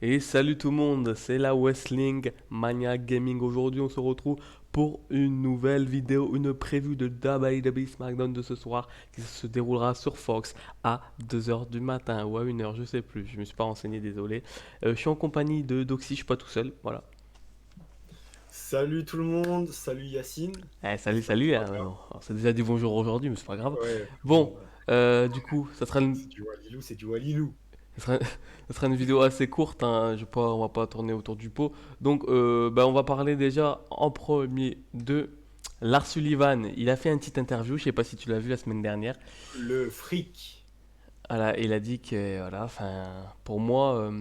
Et salut tout le monde, c'est la Wrestling Mania Gaming. Aujourd'hui, on se retrouve pour une nouvelle vidéo, une preview de WWE SmackDown de ce soir qui se déroulera sur Fox à 2 heures du matin ou à 1 heure, je sais plus. Je me suis pas renseigné, désolé. Je suis en compagnie de Doxy, je suis pas tout seul. Voilà. Salut tout le monde, salut Yacine, Salut, j'espère que tu salut. vas bien. On s'est déjà dit bonjour aujourd'hui, mais c'est pas grave. Ouais, Bon, bon, du coup, ça sera une c'est du Walilou, c'est du Walilou. Ce sera, ce sera une vidéo assez courte, hein, on va pas tourner autour du pot. Donc, on va parler déjà en premier de Lars Sullivan. Il a fait une petite interview, je sais pas si tu l'as vu la semaine dernière. Le fric. Voilà, il a dit que, voilà, enfin, pour moi,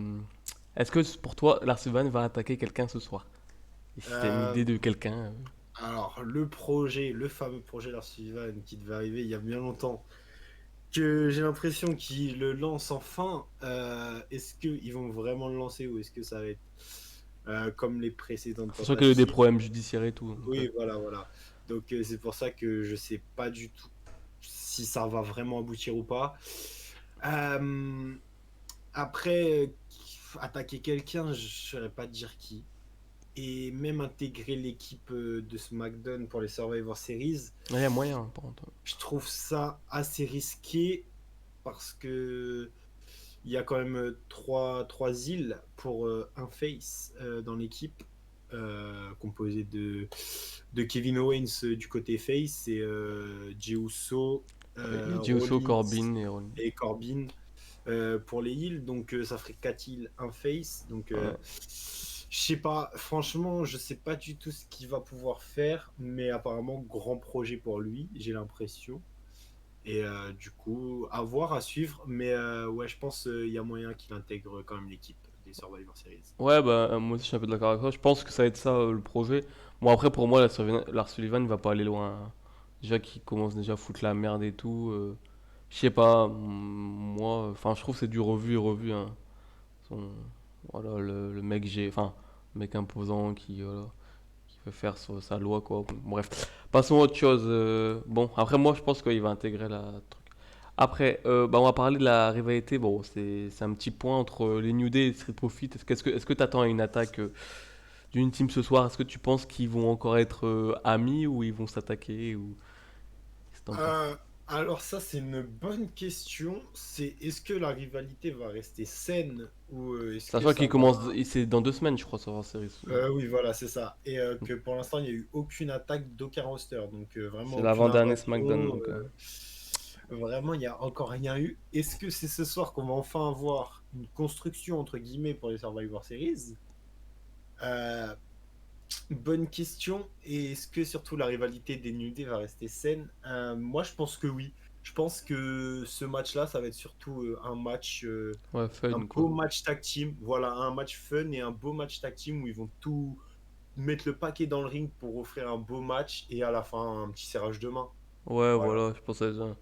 est-ce que pour toi, Lars Sullivan va attaquer quelqu'un ce soir? Et si t'as une Euh, idée de quelqu'un, alors, le projet, le fameux projet Lars Sullivan qui devait arriver il y a bien longtemps, que j'ai l'impression qu'ils le lancent enfin, est-ce qu'ils vont vraiment le lancer ou est-ce que ça va être comme les précédentes sachant qu'il y a eu des tentatives? problèmes judiciaires et tout. Donc, Oui, voilà, voilà. Donc, c'est pour ça que je sais pas du tout si ça va vraiment aboutir ou pas. Euh, Après, attaquer quelqu'un, je ne saurais pas dire qui. Et même intégrer l'équipe de SmackDown pour les Survivor Series, il y a moyen, par contre. je trouve ça assez risqué parce que il y a quand même trois îles pour un face dans l'équipe, composé de Kevin Owens du côté face et Jey Uso, Jey Uso, Rollins Corbin et Rollins. et Corbin pour les heals, donc ça ferait 4 heals, un face. Donc Ouais. je sais pas, franchement, je sais pas du tout ce qu'il va pouvoir faire, mais apparemment, grand projet pour lui, j'ai l'impression. Et du coup, à voir, à suivre. Mais ouais, je pense qu'il y a moyen qu'il intègre quand même l'équipe des Survivor Series. Ouais, bah, moi aussi je suis un peu d'accord avec toi. Je pense que ça va être ça le projet. Bon, après, pour moi, Lars Sullivan, il va pas aller loin, hein. Déjà qu'il commence déjà à foutre la merde et tout. Je sais pas, moi, enfin, je trouve que c'est du revu et revu, hein. Son- voilà, le mec, enfin, le mec imposant qui veut faire sa loi, quoi. Bref, passons à autre chose. Bon, après, moi, je pense qu'il va intégrer la truc. Après, on va parler de la rivalité. Bon, c'est un petit point entre les New Day et Street Profits. Est-ce que t'attends à une attaque d'une team ce soir? Est-ce que tu penses qu'ils vont encore être amis ou ils vont s'attaquer ou qu'est-ce que t'en penses? Euh, alors ça, c'est une bonne question. C'est est-ce que la rivalité va rester saine ou est-ce que Sachant ça qu'il va... commence, c'est dans 2 semaines, je crois, sur la série. Oui, voilà, c'est ça. Et que pour l'instant, il n'y a eu aucune attaque d'aucun roster. Donc, vraiment C'est aucune l'avant-dernier SmackDown, invasion. donc. Vraiment, il n'y a encore rien eu. Est-ce que c'est ce soir qu'on va enfin avoir une construction, entre guillemets, pour les Survivor Series? Euh, Bonne question. Et est-ce que surtout la rivalité des New Day va rester saine? Moi, je pense que oui. Je pense que ce match-là, ça va être surtout Ouais, un fun, beau quoi. match tag team. Voilà, un match fun et un beau match tag team où ils vont tout mettre le paquet dans le ring pour offrir un beau match et à la fin, un petit serrage de main. Ouais, Voilà. voilà, je pense à ça. De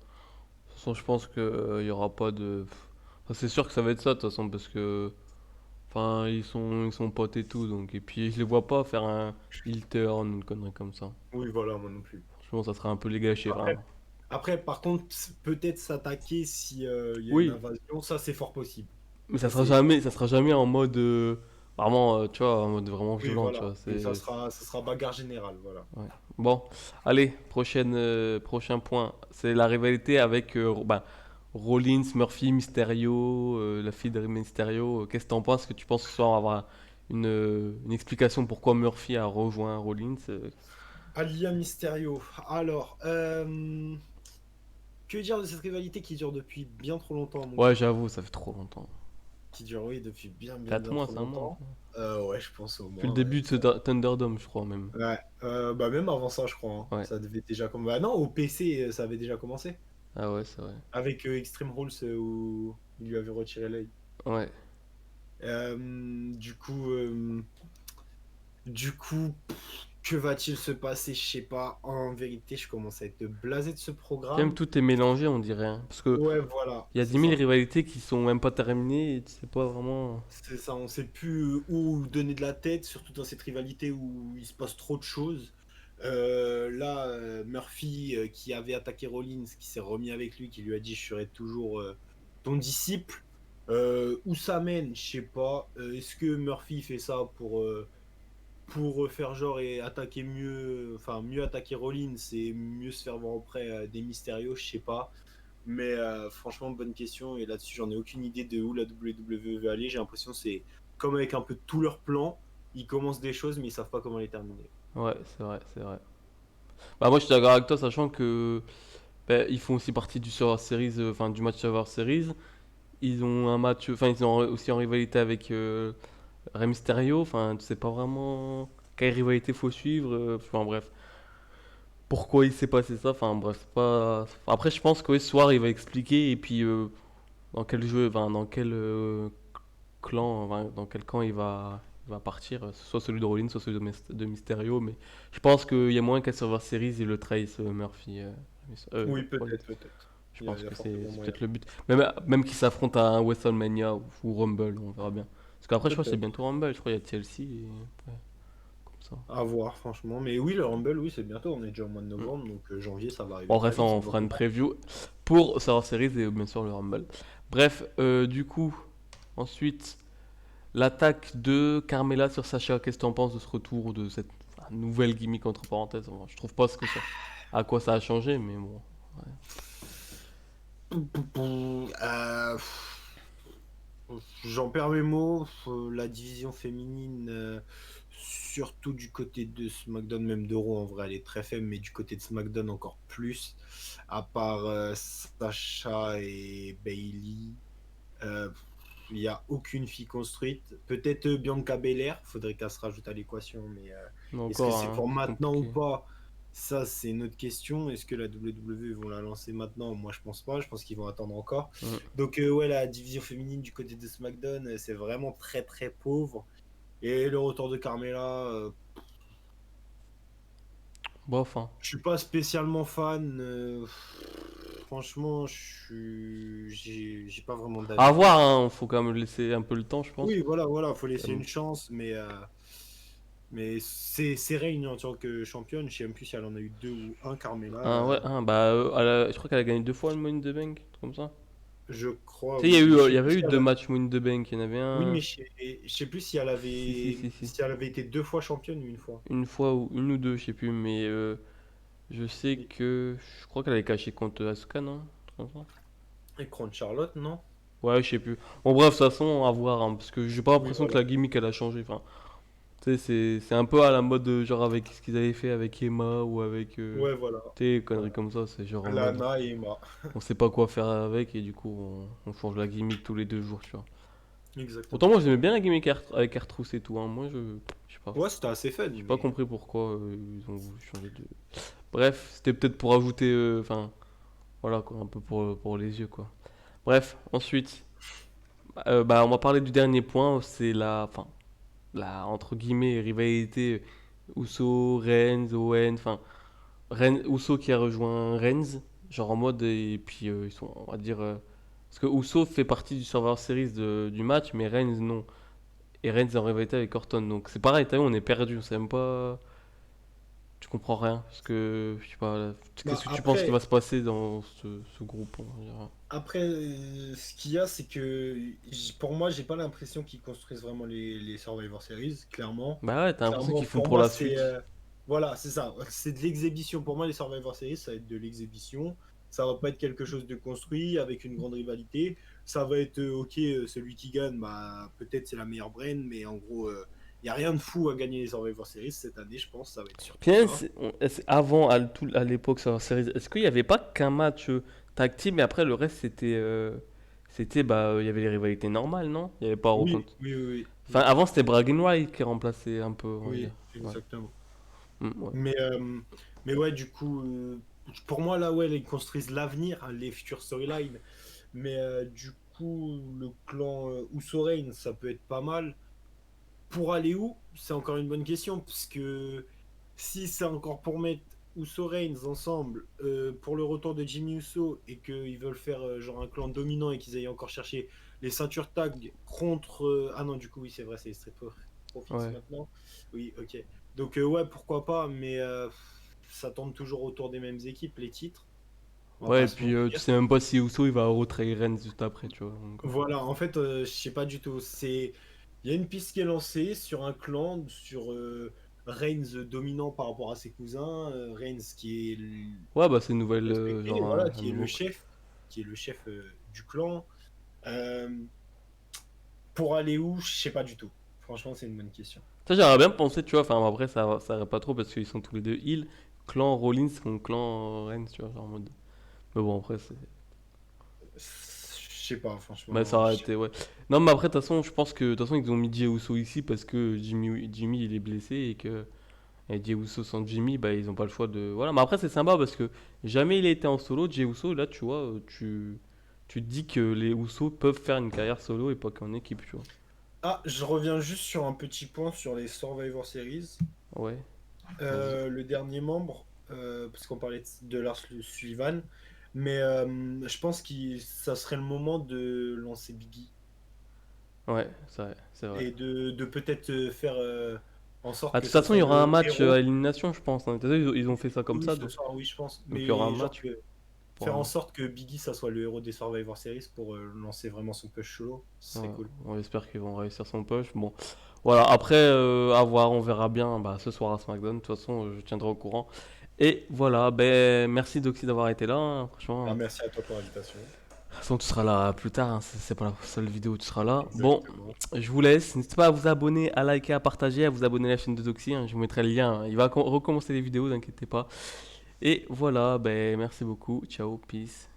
toute façon, je pense que il y aura pas de. Enfin, c'est sûr que ça va être ça, de toute façon, parce que. Enfin, ils sont potes et tout, donc. Et puis, je les vois pas faire un heel turn, une connerie comme ça. Oui, voilà, moi non plus. Franchement, ça serait un peu les gâcher, Après, vraiment. après, par contre, peut-être s'attaquer si il y a une Oui, invasion, ça c'est fort possible. mais Ça c'est ça sera jamais en mode. Vraiment, tu vois, en mode vraiment oui, violent, tu voilà. vois. Oui, ça sera bagarre générale, voilà. Ouais. Bon, allez, prochain point. C'est la rivalité avec Rollins, Murphy, Mysterio, la fille de Mysterio. Qu'est-ce que t'en penses? Est-ce que tu penses que ce soir on va avoir une explication pourquoi Murphy a rejoint Rollins? Alia Mysterio. Alors, que dire de cette rivalité qui dure depuis bien trop longtemps, mon Ouais, gars? j'avoue, ça fait trop longtemps. Qui dure, oui, depuis bien, bien, 4 bien mois, trop 5 mois. longtemps. Ouais, je pense au Depuis le moins, ouais. début de ce Thunderdome, je crois même. Ouais, bah même avant ça, je crois, hein. Ouais. Ça devait déjà commencer. Bah non, au PC, ça avait déjà commencé. Ah ouais, c'est vrai. Avec Extreme Rules où il lui avait retiré l'œil. Ouais. Euh, du coup, euh, du coup, que va-t-il se passer? Je sais pas. En vérité, je commence à être blasé de ce Puis même programme. tout est mélangé, on dirait, hein. Parce que Ouais, voilà, il y a c'est 10 000 ça. rivalités qui sont même pas terminées et tu sais pas vraiment. C'est ça, on sait plus où donner de la tête, surtout dans cette rivalité où il se passe trop de choses. Là, Murphy, qui avait attaqué Rollins, qui s'est remis avec lui, qui lui a dit: Je serai toujours ton disciple. Où ça mène, je sais pas. Est-ce que Murphy fait ça pour faire genre et attaquer mieux, enfin mieux attaquer Rollins et mieux se faire voir auprès des Mysterio, je sais pas. Mais franchement, bonne question. Et là-dessus, j'en ai aucune idée de où la WWE veut aller. J'ai l'impression que c'est comme avec un peu tout leur plan. Ils commencent des choses, mais ils savent pas comment les terminer. Ouais, c'est vrai, c'est vrai. Bah moi je suis d'accord avec toi, sachant que bah, ils font aussi partie du Survivor Series, enfin du match Survivor Series. Ils ont un match, enfin ils sont aussi en rivalité avec Rey Mysterio. Enfin, tu sais pas vraiment quelle rivalité faut suivre. Enfin bref, pourquoi il s'est passé ça. Enfin bref, c'est pas. Après, je pense que ce soir il va expliquer et puis dans quel jeu, enfin, dans quel clan, enfin, dans quel camp il va partir, soit celui de Rollins, soit celui de Mysterio. Mais je pense qu'il y a moyen qu'à Survivor Series il le trahisse Murphy. Oui, Rollins. peut-être, peut-être. Je Il pense y a que fortement c'est moyen. peut-être le but. Même qu'il s'affronte à un WrestleMania ou Rumble, on verra bien. Parce qu'après, je crois que c'est Peut-être. bientôt Rumble. Je crois qu'il y a TLC et ouais, comme ça. À voir, franchement. Mais oui, le Rumble, oui, c'est bientôt. On est déjà au mois de Mm. novembre, donc janvier, ça va arriver Bon, très bref, vite. C'est on dans fera un une mois. preview pour Survivor Series et bien sûr le Rumble. Bref, du coup, ensuite, l'attaque de Carmella sur Sacha. Qu'est-ce que tu en penses de ce retour, de cette nouvelle gimmick entre parenthèses? Bon, je trouve pas ce que ça, à quoi ça a changé, mais bon. Ouais. J'en perds mes mots. La division féminine, surtout du côté de SmackDown, même de Raw, en vrai, elle est très faible, mais du côté de SmackDown encore plus. À part Sacha et Bailey, il n'y a aucune fille construite. Peut-être Bianca Belair, faudrait qu'elle se rajoute à l'équation, mais Mais est-ce que encore, c'est hein, pour c'est maintenant ou compliqué. pas? Ça, c'est une autre question. Est-ce que la WWE vont la lancer maintenant? Moi, je pense pas. Je pense qu'ils vont attendre encore. Mm. Donc, ouais, la division féminine du côté de SmackDown, c'est vraiment très, très pauvre. Et le retour de Carmella, Bof, hein. je suis pas spécialement fan. Franchement, j'ai pas vraiment À d'avis voir, dessus. hein, faut quand même laisser un peu le temps, je pense. Oui, voilà, voilà, faut laisser Euh, une chance, mais c'est Reign en tant que championne. Je sais même plus si elle en a eu deux ou un Carmela, Ouais, bah, je crois qu'elle a gagné deux fois le Money in the Bank, un truc comme ça. je crois, Tu sais, oui, mais je il sais y plus avait si eu elle deux a... matchs Money in the Bank. Il y en avait Oui, mais un. je sais plus si elle Si, si, avait si, si. si elle avait été deux fois championne ou une fois. Une fois ou une ou deux, je sais plus, mais je sais Et, que. Je crois qu'elle avait caché contre Asuka, non? Un truc comme ça. et contre Charlotte, non? Ouais, je sais plus. Bon, bref, de toute façon, à voir, hein, parce que j'ai pas Oui, l'impression que voilà. la gimmick elle a changé. Enfin, tu sais, c'est un peu à la mode, genre avec ce qu'ils avaient fait avec Emma ou avec. Ouais, voilà. Tu sais, conneries Voilà. comme ça, c'est genre en mode. Lana et Emma. On sait pas quoi faire avec et du coup, on change la gimmick tous les deux jours, tu vois. Pourtant, Exactement. moi j'aimais bien la gimmick avec Artrousse et tout, hein. Moi, je sais pas. Ouais, c'était assez fun, J'ai pas mais... compris pourquoi ils ont voulu changer de. Bref, c'était peut-être pour ajouter. Enfin, voilà quoi, un peu pour les yeux quoi. Bref, ensuite, bah, on va parler du dernier point, c'est la. Enfin, la entre guillemets rivalité Uso, Reigns, Owen. Enfin, Uso qui a rejoint Reigns, genre en mode. Et puis ils sont, on va dire. Parce que Uso fait partie du Survivor Series du match, mais Reigns non. Et Reigns est en rivalité avec Orton. Donc c'est pareil, t'as vu, on est perdu, on sait même pas. Tu comprends rien. Parce que, je sais pas, Bah, qu'est-ce que tu penses qui va après, se passer dans ce groupe, on va dire. après ce qu'il y a, c'est que pour moi, j'ai pas l'impression qu'ils construisent vraiment les Survivor Series, clairement. Bah ouais, t'as l'impression Clairement, qu'ils font pour pour moi, la c'est... suite. voilà, c'est ça. C'est de l'exhibition. Pour moi, les Survivor Series, ça va être de l'exhibition. Ça va pas être quelque chose de construit avec une grande rivalité. Ça va être, ok, celui qui gagne, bah, peut-être c'est la meilleure brain, mais en gros, il n'y a rien de fou à gagner les Survivor Series cette année, je pense. Ça va être surtout Puis ça. avant, à l'époque sur la série, est-ce qu'il n'y avait pas qu'un match tag team et après le reste c'était. Bah, il y avait les rivalités normales, non? Il n'y avait pas Oui, rencontre. oui, oui, Enfin, oui. avant c'était Brag White qui remplaçait un peu, on va dire. Oui, Ouais. exactement. Ouais. Mais, euh, mais ouais, du coup, pour moi, là, ouais, ils construisent l'avenir, hein, les futures storylines. Mais du coup, le clan Uso Reigns, ça peut être pas mal. Pour aller où? C'est encore une bonne question, parce que si c'est encore pour mettre Uso Reigns ensemble pour le retour de Jimmy Uso et qu'ils veulent faire genre un clan dominant et qu'ils aillent encore chercher les ceintures tag contre. Ah non, du coup, oui, c'est vrai, c'est les Street Profits Ouais. maintenant. Oui, ok. Donc, ouais, pourquoi pas, mais ça tourne toujours autour des mêmes équipes, les titres. On va Ouais, pas et se puis tu mentir. sais même pas si Uso il va retrahir Reigns juste après, tu vois. Donc, Voilà, en fait, je sais pas du tout. Il y a une piste qui est lancée sur un clan, sur Reigns dominant par rapport à ses cousins, Reigns qui est ouais, bah c'est une nouvelle, respecté, genre voilà, un qui est le nouveau. chef, du clan. Euh, pour aller où, je sais pas du tout. Franchement, c'est une bonne question. Ça, j'aurais bien pensé, tu vois. Enfin, après, ça irait pas trop parce qu'ils sont tous les deux heal. Clan Rollins contre clan Reigns, tu vois, genre en mode. Mais bon, après, c'est. Je sais pas, Mais ça franchement. aurait été, ouais. Non, mais après, de toute façon, je pense que. De toute façon, ils ont mis Jey Uso ici parce que Jimmy il est blessé et que. Et Jey Uso sans Jimmy, bah, ils ont pas le choix de. Voilà, mais après, c'est sympa parce que jamais il a été en solo. Jey Uso, là, tu vois, tu te dis que les Uso peuvent faire une carrière solo et pas qu'en équipe, tu vois. Ah, je reviens juste sur un petit point sur les Survivor Series. Ouais, vas-y. Le dernier membre, parce qu'on parlait de Lars Sullivan, mais je pense que ça serait le moment de lancer Biggie Ouais, c'est vrai, c'est vrai. et de peut-être faire en sorte Ah, de que toute ça façon, il soit y aura un le match à héros. élimination, je pense, hein. T'as vu, ils ont fait ça comme Oui, ça, ce soir, oui, je pense. donc il y aura un Mais genre match que pour faire en un. sorte que Biggie, ça soit le héros des Survivor Series pour lancer vraiment son push solo, ce serait Ouais, cool. on espère qu'ils vont réussir son push. Bon, voilà, après, à voir, on verra bien bah, ce soir à SmackDown. De toute façon, je tiendrai au courant. Et voilà, ben merci Doxy d'avoir été là, hein, franchement. Ah, De merci à toi pour l'invitation. toute façon, tu seras là plus tard, hein, c'est pas la seule vidéo où tu seras là. Bon, Exactement. je vous laisse. N'hésitez pas à vous abonner, à liker, à partager, à vous abonner à la chaîne de Doxy, hein. Je vous mettrai le lien, hein. Il va recommencer les vidéos, n'inquiétez pas. Et voilà, ben merci beaucoup. Ciao, peace.